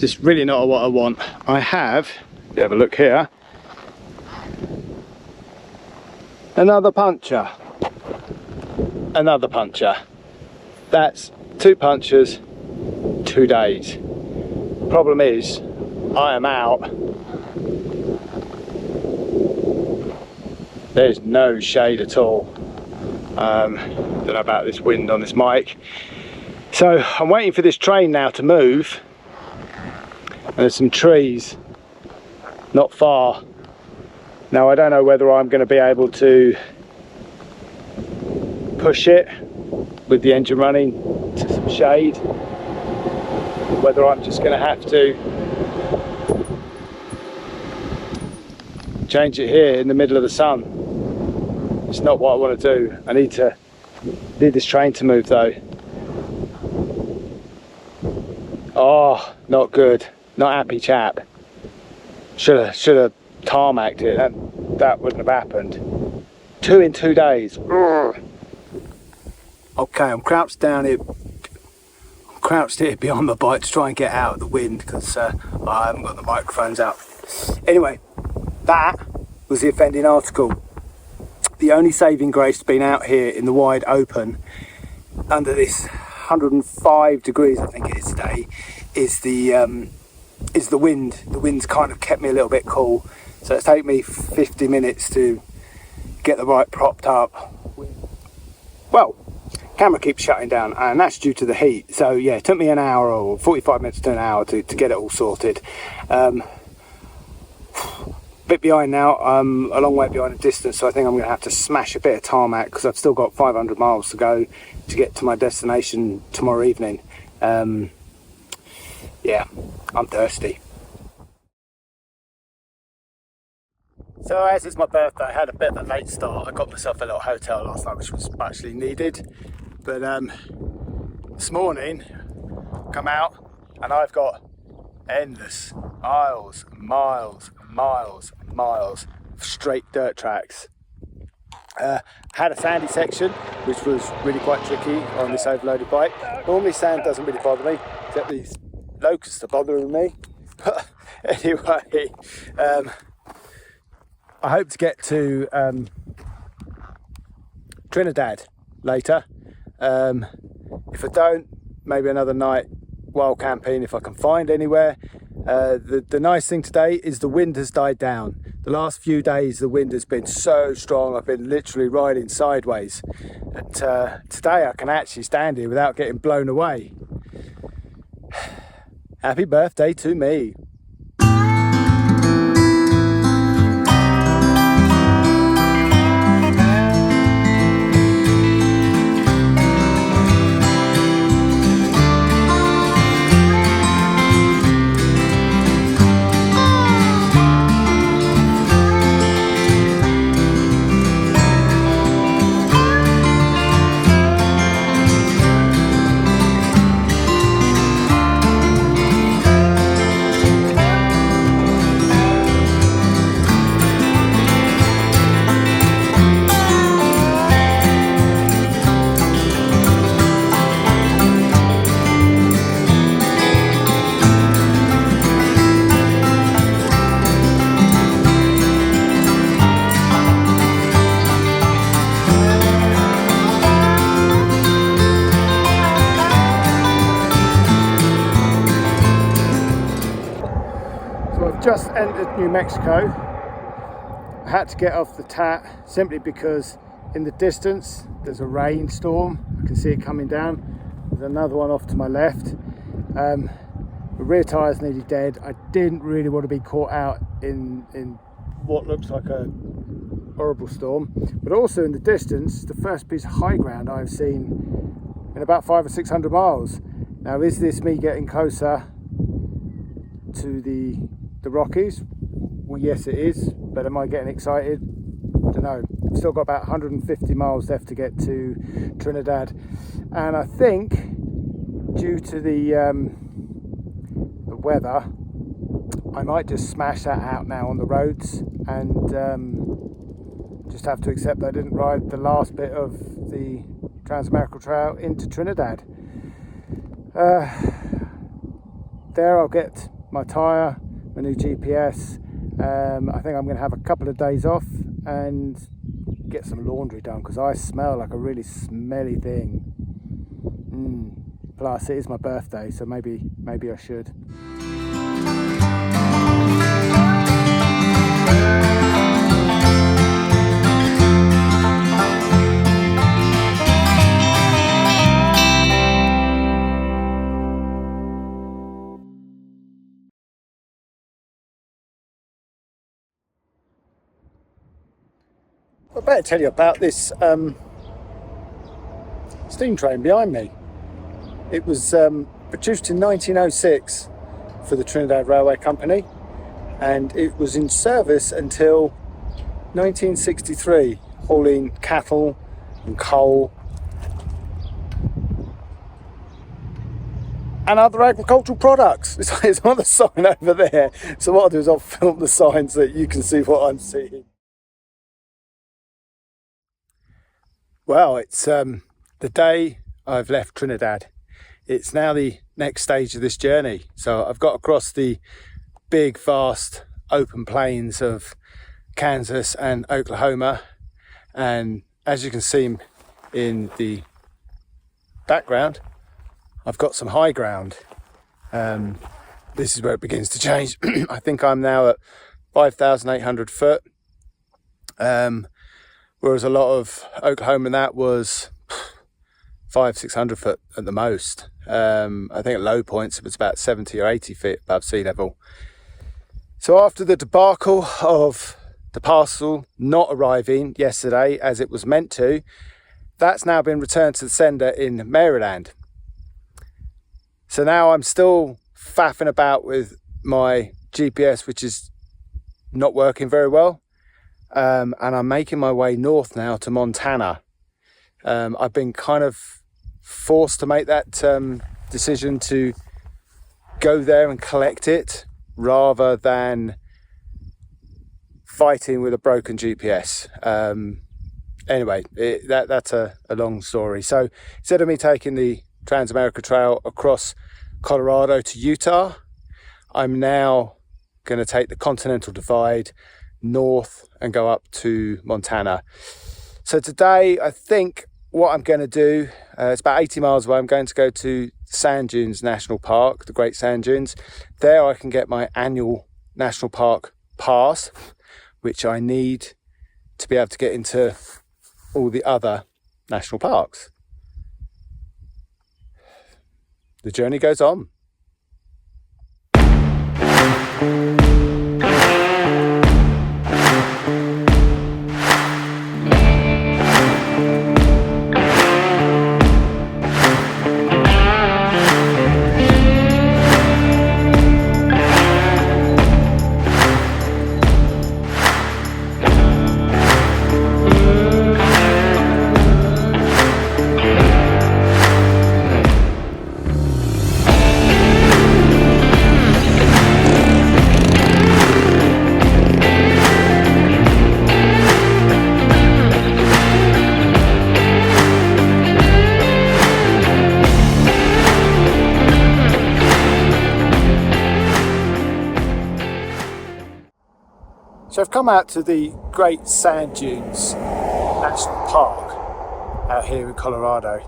just really not what I want. I have a look here, another puncture. That's 2 punctures, 2 days. Problem is, I am out. There's no shade at all. Don't know about this wind on this mic. So I'm waiting for this train now to move. And there's some trees not far. Now I don't know whether I'm going to be able to push it with the engine running to some shade, whether I'm just going to have to change it here in the middle of the sun. It's not what I want to do. I need this train to move though. Oh, not good. Not happy chap. Should have tarmacked it. That wouldn't have happened. 2 in 2 days. Urgh. Okay, I'm crouched here behind my bike to try and get out of the wind because I haven't got the microphones out. Anyway, that was the offending article. The only saving grace being out here in the wide open under this 105 degrees, I think it is today, is the wind. The wind's kind of kept me a little bit cool. So it's taken me 50 minutes to get the bike propped up. Well, camera keeps shutting down and that's due to the heat. So yeah, it took me an hour or 45 minutes to an hour to get it all sorted. Bit behind now, a long way behind the distance, so I think I'm going to have to smash a bit of tarmac because I've still got 500 miles to go to get to my destination tomorrow evening. Yeah, I'm thirsty. So as it's my birthday, I had a bit of a late start. I got myself a little hotel last night, which was actually needed. But this morning, come out and I've got endless miles of straight dirt tracks. Had a sandy section, which was really quite tricky on this overloaded bike. Normally sand doesn't really bother me, except these locusts are bothering me. But anyway, I hope to get to Trinidad later. If I don't, maybe another night wild camping if I can find anywhere. The nice thing today is the wind has died down. The last few days the wind has been so strong, I've been literally riding sideways. And today I can actually stand here without getting blown away. Happy birthday to me. Just entered New Mexico. I had to get off the tat simply because in the distance there's a rainstorm. I can see it coming down. There's another one off to my left. The rear tyre's nearly dead. I didn't really want to be caught out in what looks like a horrible storm, but also in the distance the first piece of high ground I've seen in about 500 or 600 miles. Now, is this me getting closer to the Rockies? Well, yes it is, but am I getting excited? I don't know. I've still got about 150 miles left to get to Trinidad, and I think due to the weather I might just smash that out now on the roads and just have to accept that I didn't ride the last bit of the Trans-American Trail into Trinidad. There I'll get my tyre, my new GPS. I think I'm going to have a couple of days off and get some laundry done because I smell like a really smelly thing. Plus it is my birthday, so maybe I should. I better tell you about this steam train behind me. It was produced in 1906 for the Trinidad Railway Company, and it was in service until 1963, hauling cattle and coal and other agricultural products. It's on the sign over there, so what I'll do is I'll film the sign so that you can see what I'm seeing. Well, it's the day I've left Trinidad. It's now the next stage of this journey. So I've got across the big, vast, open plains of Kansas and Oklahoma. And as you can see in the background, I've got some high ground. This is where it begins to change. I think I'm now at 5,800 foot. Whereas a lot of Oklahoma and that was 500-600 foot at the most. I think at low points it was about 70 or 80 feet above sea level. So after the debacle of the parcel not arriving yesterday as it was meant to, that's now been returned to the sender in Maryland. So now I'm still faffing about with my GPS, which is not working very well. And I'm making my way north now to Montana. I've been kind of forced to make that decision to go there and collect it rather than fighting with a broken GPS. Anyway, that's a long story. So instead of me taking the Trans-America Trail across Colorado to Utah, I'm now going to take the Continental Divide north and go up to Montana. So today I think what I'm going to do, it's about 80 miles away, I'm going to go to Sand Dunes National Park, the Great Sand Dunes. There I can get my annual National Park pass, which I need to be able to get into all the other national parks. The journey goes on. So I've come out to the Great Sand Dunes National Park out here in Colorado.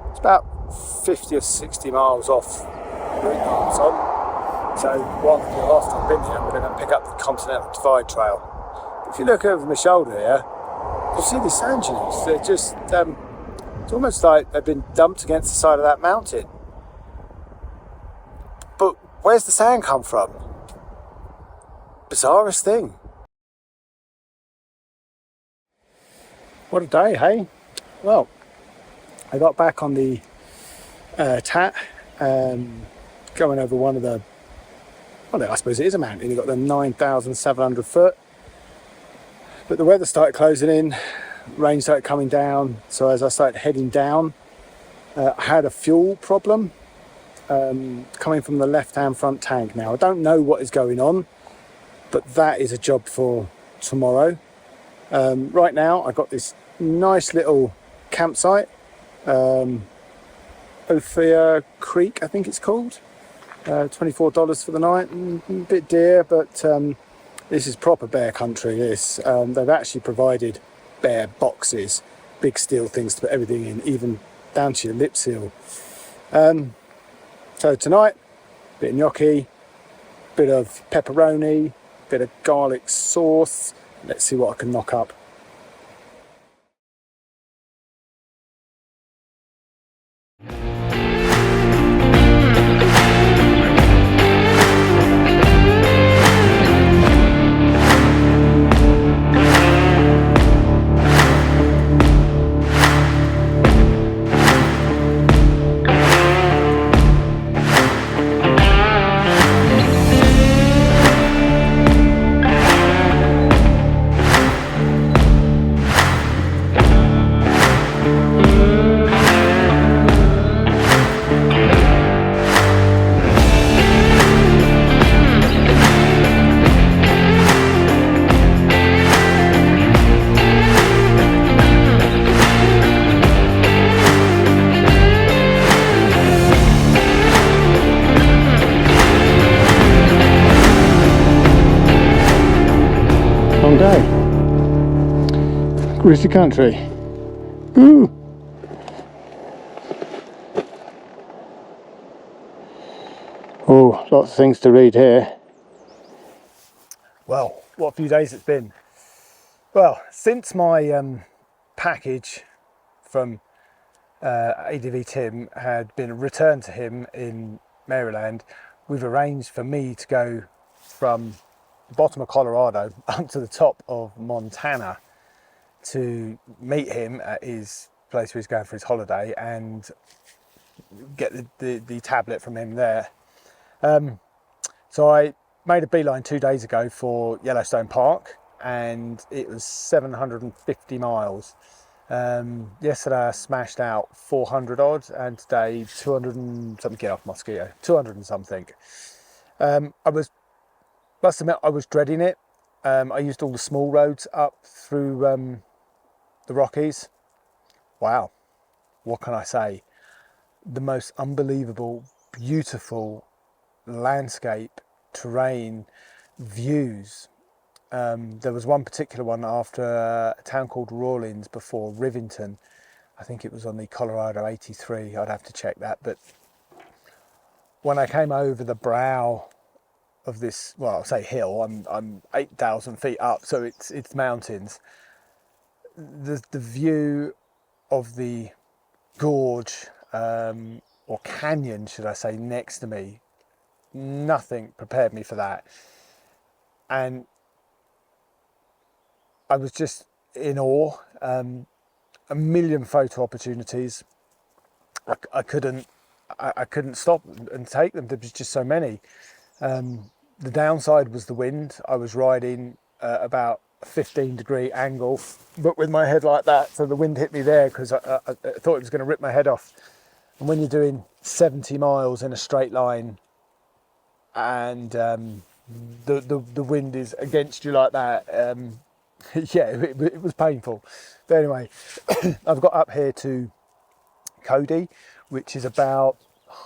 It's about 50 or 60 miles off the route I'm on. So what I'm going to do after I've been here, I'm going to pick up the Continental Divide Trail. If you look over my shoulder here, you'll see the sand dunes. They're just, it's almost like they've been dumped against the side of that mountain. But where's the sand come from? Bizarrest thing. What a day, hey? Well, I got back on the TAT, going over one of the, well, I suppose it is a mountain. You've got the 9,700 foot. But the weather started closing in, rain started coming down. So as I started heading down, I had a fuel problem coming from the left-hand front tank. Now, I don't know what is going on, but that is a job for tomorrow. Right now, I've got this nice little campsite, Ophir Creek, I think it's called. $24 for the night, a bit dear, but this is proper bear country. They've actually provided bear boxes, big steel things to put everything in, even down to your lip seal. So tonight, bit of gnocchi, bit of pepperoni, bit of garlic sauce. Let's see what I can knock up. Long day. Grizzly country. Ooh. Oh, lots of things to read here. Well, what a few days it's been. Well, since my package from ADV Tim had been returned to him in Maryland, we've arranged for me to go from the bottom of Colorado up to the top of Montana to meet him at his place where he's going for his holiday and get the tablet from him there. So I made a beeline 2 days ago for Yellowstone Park, and it was 750 miles. Yesterday I smashed out 400 odd, and today 200 and something. Get off mosquito, 200 and something. Must admit, I was dreading it. I used all the small roads up through the Rockies. Wow, what can I say? The most unbelievable, beautiful landscape, terrain, views. There was one particular one after a town called Rawlins before Rivington. I think it was on the Colorado 83. I'd have to check that. But when I came over the brow of this, well, I'll say hill, I'm 8,000 feet up, so it's mountains. The view of the gorge, or canyon, should I say, next to me, nothing prepared me for that. And I was just in awe. A million photo opportunities. I couldn't stop and take them. There was just so many. The downside was the wind. I was riding about a 15-degree angle, but with my head like that, so the wind hit me there because I thought it was going to rip my head off. And when you're doing 70 miles in a straight line and the wind is against you like that, yeah, it was painful. But anyway, I've got up here to Cody, which is about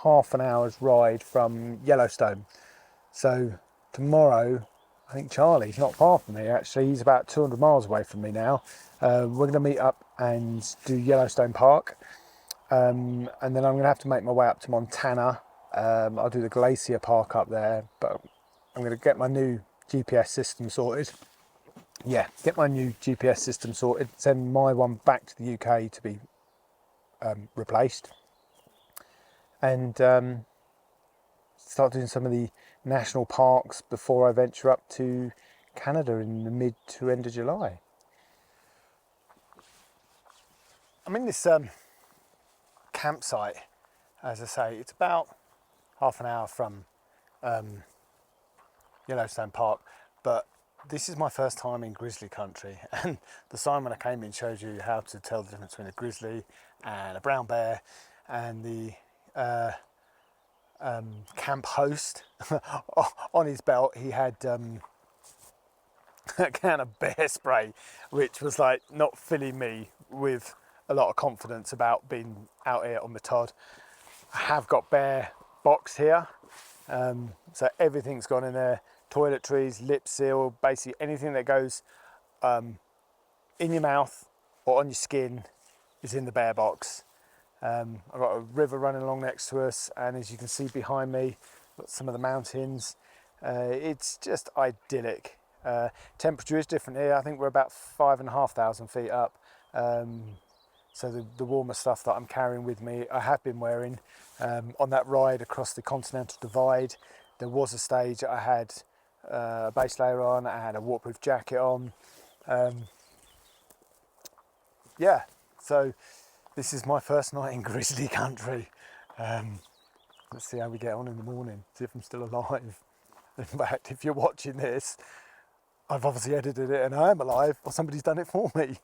half an hour's ride from Yellowstone. So tomorrow, I think Charlie's not far from me actually. He's about 200 miles away from me now. We're going to meet up and do Yellowstone Park. And then I'm going to have to make my way up to Montana. I'll do the Glacier Park up there, but I'm going to get my new GPS system sorted. Yeah, get my new GPS system sorted, send my one back to the UK to be replaced, and start doing some of the national parks before I venture up to Canada in the mid to end of July. I'm in this campsite, as I say, it's about half an hour from Yellowstone Park, but this is my first time in grizzly country, and the sign when I came in shows you how to tell the difference between a grizzly and a brown bear. And the camp host, on his belt he had a can of bear spray, which was like not filling me with a lot of confidence about being out here on the Todd. I have got bear box here, So everything's gone in there, toiletries, lip seal, basically anything that goes in your mouth or on your skin is in the bear box. I've got a river running along next to us, and as you can see behind me, got some of the mountains. It's just idyllic. Temperature is different here. I think we're about 5,500 feet up. So the warmer stuff that I'm carrying with me, I have been wearing. On that ride across the Continental Divide, there was a stage I had a base layer on, I had a waterproof jacket on. Yeah, so this is my first night in grizzly country. Let's see how we get on in the morning, see if I'm still alive. In fact, if you're watching this, I've obviously edited it and I am alive, or somebody's done it for me.